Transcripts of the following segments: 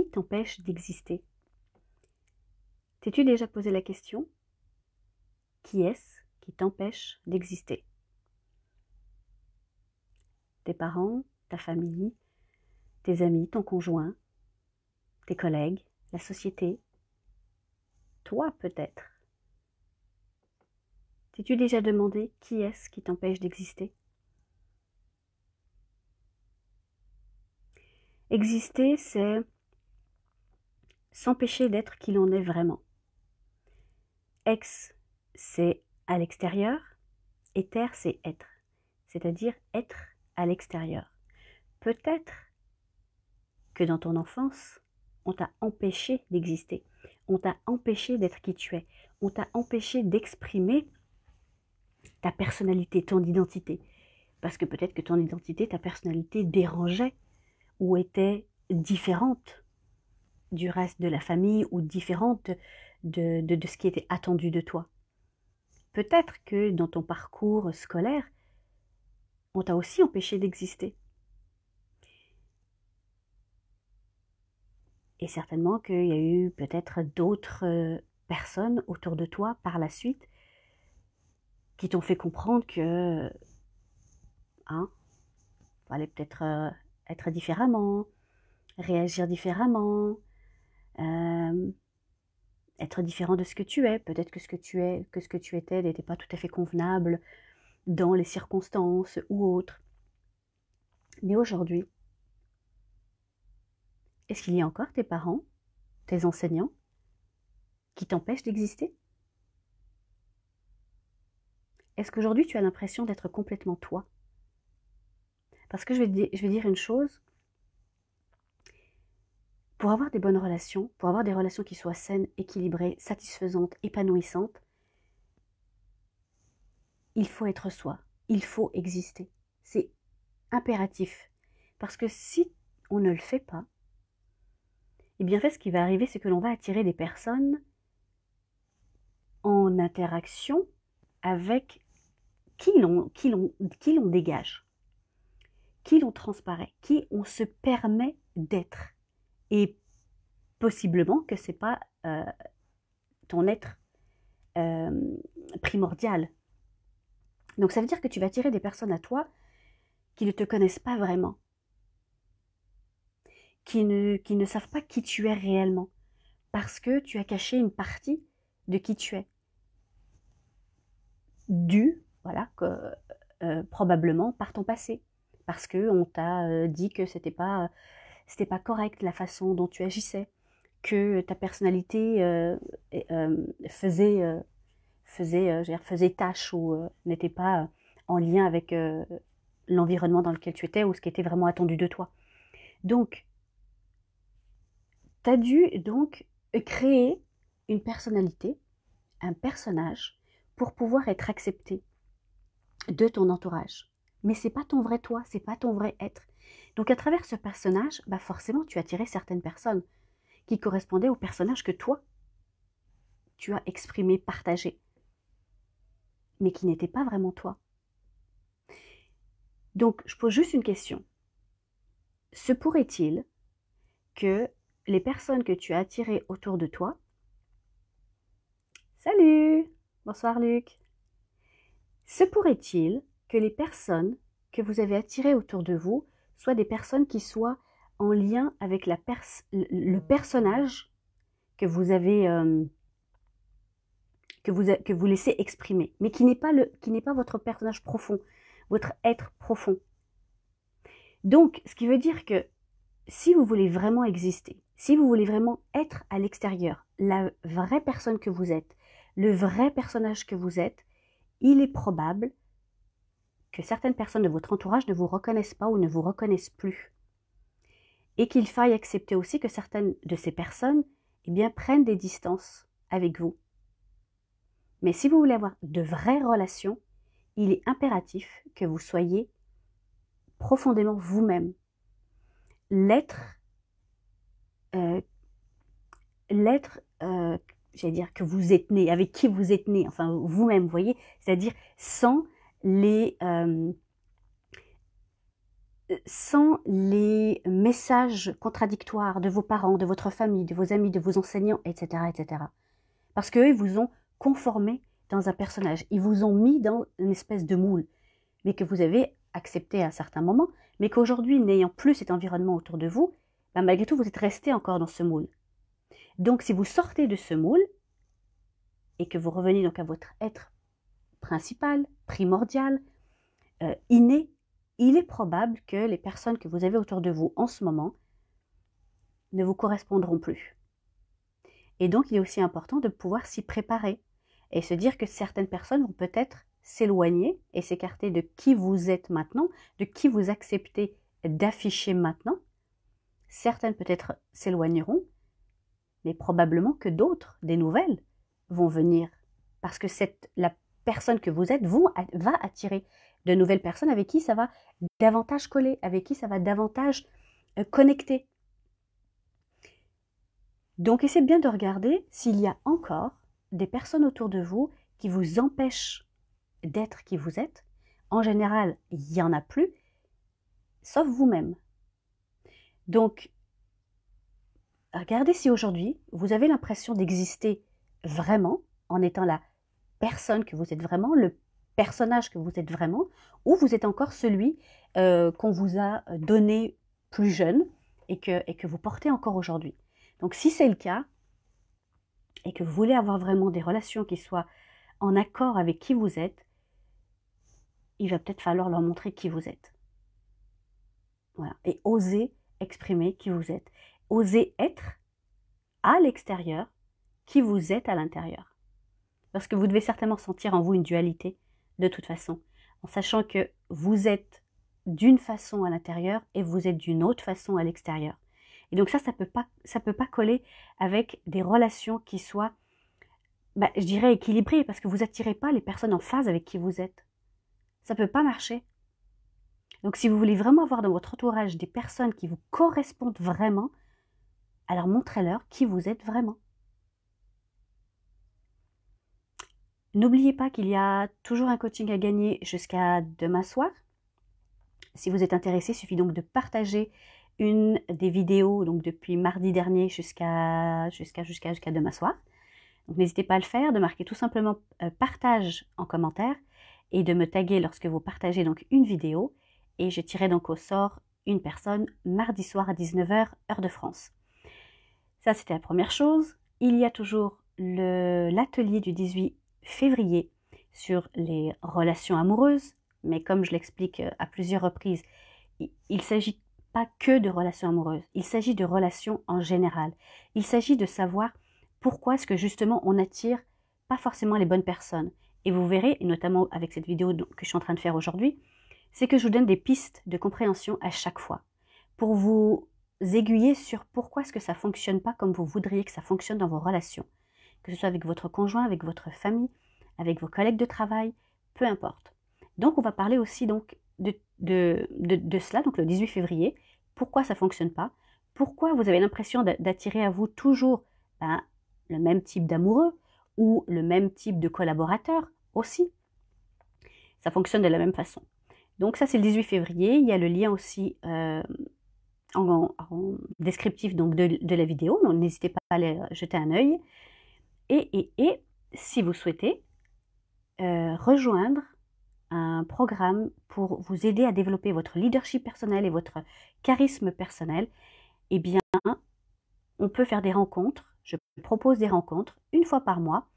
qui t'empêche d'exister? T'es-tu déjà posé la question? Qui est-ce qui t'empêche d'exister? Tes parents, ta famille, tes amis, ton conjoint, tes collègues, la société, toi peut-être. T'es-tu déjà demandé qui est-ce qui t'empêche d'exister? Exister, c'est s'empêcher d'être qui l'on est vraiment. Ex, c'est à l'extérieur, et terre, c'est être. C'est-à-dire être à l'extérieur. Peut-être que dans ton enfance, on t'a empêché d'exister. On t'a empêché d'être qui tu es. On t'a empêché d'exprimer ta personnalité, ton identité. Parce que peut-être que ton identité, ta personnalité dérangeait ou était différente du reste de la famille ou différente de ce qui était attendu de toi. Peut-être que dans ton parcours scolaire, on t'a aussi empêché d'exister. Et certainement qu'il y a eu peut-être d'autres personnes autour de toi par la suite qui t'ont fait comprendre que fallait peut-être être différemment, réagir différemment, être différent de ce que tu es. Peut-être que ce que tu étais n'était pas tout à fait convenable dans les circonstances ou autres. Mais aujourd'hui, est-ce qu'il y a encore tes parents, tes enseignants, qui t'empêchent d'exister? Est-ce qu'aujourd'hui tu as l'impression d'être complètement toi? Parce que je vais dire une chose, pour avoir des bonnes relations, pour avoir des relations qui soient saines, équilibrées, satisfaisantes, épanouissantes, il faut être soi, il faut exister. C'est impératif. Parce que si on ne le fait pas, eh bien en fait ce qui va arriver, c'est que l'on va attirer des personnes en interaction avec qui l'on dégage, qui l'on transparaît, qui on se permet d'être. Et possiblement que ce n'est pas ton être primordial. Donc ça veut dire que tu vas attirer des personnes à toi qui ne te connaissent pas vraiment, qui ne savent pas qui tu es réellement, parce que tu as caché une partie de qui tu es. Dû, voilà, probablement par ton passé, parce qu'on t'a dit que c'était pas correct la façon dont tu agissais, que ta personnalité faisait tâche ou n'était pas en lien avec l'environnement dans lequel tu étais ou ce qui était vraiment attendu de toi. Donc, tu as dû donc créer une personnalité, un personnage, pour pouvoir être accepté de ton entourage. Mais c'est pas ton vrai toi, c'est pas ton vrai être. Donc à travers ce personnage, bah forcément tu as attiré certaines personnes qui correspondaient au personnage que toi, tu as exprimé, partagé, mais qui n'était pas vraiment toi. Donc je pose juste une question. Se pourrait-il que les personnes que tu as attirées autour de toi... Salut! Bonsoir Luc! Se pourrait-il que les personnes que vous avez attirées autour de vous soient des personnes qui soient en lien avec le personnage que vous avez que vous laissez exprimer, mais qui n'est pas votre personnage profond, votre être profond. Donc, ce qui veut dire que si vous voulez vraiment exister, si vous voulez vraiment être à l'extérieur, la vraie personne que vous êtes, le vrai personnage que vous êtes, il est probable que certaines personnes de votre entourage ne vous reconnaissent pas ou ne vous reconnaissent plus. Et qu'il faille accepter aussi que certaines de ces personnes eh bien, prennent des distances avec vous. Mais si vous voulez avoir de vraies relations, il est impératif que vous soyez profondément vous-même. L'être, j'allais dire que vous êtes né, avec qui vous êtes né, enfin vous-même, vous voyez, c'est-à-dire sans les sans les messages contradictoires de vos parents, de votre famille, de vos amis, de vos enseignants, etc. etc. Parce qu'eux, ils vous ont conformé dans un personnage. Ils vous ont mis dans une espèce de moule, mais que vous avez accepté à un certain moment, mais qu'aujourd'hui, n'ayant plus cet environnement autour de vous, ben malgré tout, vous êtes resté encore dans ce moule. Donc, si vous sortez de ce moule, et que vous revenez donc à votre être principal, primordial, inné, il est probable que les personnes que vous avez autour de vous en ce moment ne vous correspondront plus. Et donc, il est aussi important de pouvoir s'y préparer et se dire que certaines personnes vont peut-être s'éloigner et s'écarter de qui vous êtes maintenant, de qui vous acceptez d'afficher maintenant. Certaines peut-être s'éloigneront, mais probablement que d'autres, des nouvelles, vont venir. Parce que la personne que vous êtes va attirer de nouvelles personnes avec qui ça va davantage coller, avec qui ça va davantage connecter. Donc, essayez bien de regarder s'il y a encore des personnes autour de vous qui vous empêchent d'être qui vous êtes. En général, il n'y en a plus, sauf vous-même. Donc, regardez si aujourd'hui, vous avez l'impression d'exister vraiment, en étant la personne que vous êtes vraiment, le personnage que vous êtes vraiment, ou vous êtes encore celui qu'on vous a donné plus jeune et que vous portez encore aujourd'hui. Donc si c'est le cas, et que vous voulez avoir vraiment des relations qui soient en accord avec qui vous êtes, il va peut-être falloir leur montrer qui vous êtes. Voilà. Et oser exprimer qui vous êtes. Oser être à l'extérieur qui vous êtes à l'intérieur. Parce que vous devez certainement sentir en vous une dualité, de toute façon, en sachant que vous êtes d'une façon à l'intérieur et vous êtes d'une autre façon à l'extérieur. Et donc ça peut pas coller avec des relations qui soient, je dirais, équilibrées, parce que vous n'attirez pas les personnes en phase avec qui vous êtes. Ça peut pas marcher. Donc si vous voulez vraiment avoir dans votre entourage des personnes qui vous correspondent vraiment, alors montrez-leur qui vous êtes vraiment. N'oubliez pas qu'il y a toujours un coaching à gagner jusqu'à demain soir. Si vous êtes intéressé, il suffit donc de partager une des vidéos donc depuis mardi dernier jusqu'à demain soir. Donc n'hésitez pas à le faire, de marquer tout simplement partage en commentaire et de me taguer lorsque vous partagez donc une vidéo. Et je tirerai donc au sort une personne mardi soir à 19h, heure de France. Ça, c'était la première chose. Il y a toujours l'atelier du 18 février sur les relations amoureuses, mais comme je l'explique à plusieurs reprises, il ne s'agit pas que de relations amoureuses, il s'agit de relations en général. Il s'agit de savoir pourquoi est-ce que justement on n'attire pas forcément les bonnes personnes. Et vous verrez, et notamment avec cette vidéo que je suis en train de faire aujourd'hui, c'est que je vous donne des pistes de compréhension à chaque fois pour vous aiguiller sur pourquoi est-ce que ça ne fonctionne pas comme vous voudriez que ça fonctionne dans vos relations. Que ce soit avec votre conjoint, avec votre famille, avec vos collègues de travail, peu importe. Donc on va parler aussi donc de cela, donc le 18 février, pourquoi ça ne fonctionne pas, pourquoi vous avez l'impression d'attirer à vous toujours le même type d'amoureux ou le même type de collaborateur aussi. Ça fonctionne de la même façon. Donc ça c'est le 18 février, il y a le lien aussi en descriptif donc de la vidéo, donc n'hésitez pas à aller jeter un œil. Et si vous souhaitez rejoindre un programme pour vous aider à développer votre leadership personnel et votre charisme personnel, eh bien, on peut faire des rencontres. Je propose des rencontres une fois par mois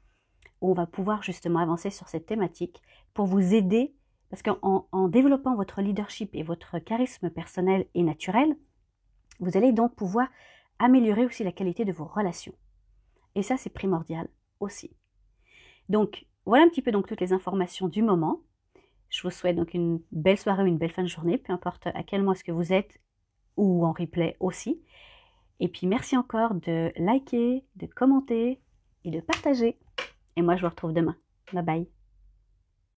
où on va pouvoir justement avancer sur cette thématique pour vous aider, parce qu'en développant votre leadership et votre charisme personnel et naturel, vous allez donc pouvoir améliorer aussi la qualité de vos relations. Et ça, c'est primordial aussi. Donc, voilà un petit peu donc toutes les informations du moment. Je vous souhaite donc une belle soirée ou une belle fin de journée, peu importe à quel moment est-ce que vous êtes, ou en replay aussi. Et puis, merci encore de liker, de commenter et de partager. Et moi, je vous retrouve demain. Bye bye.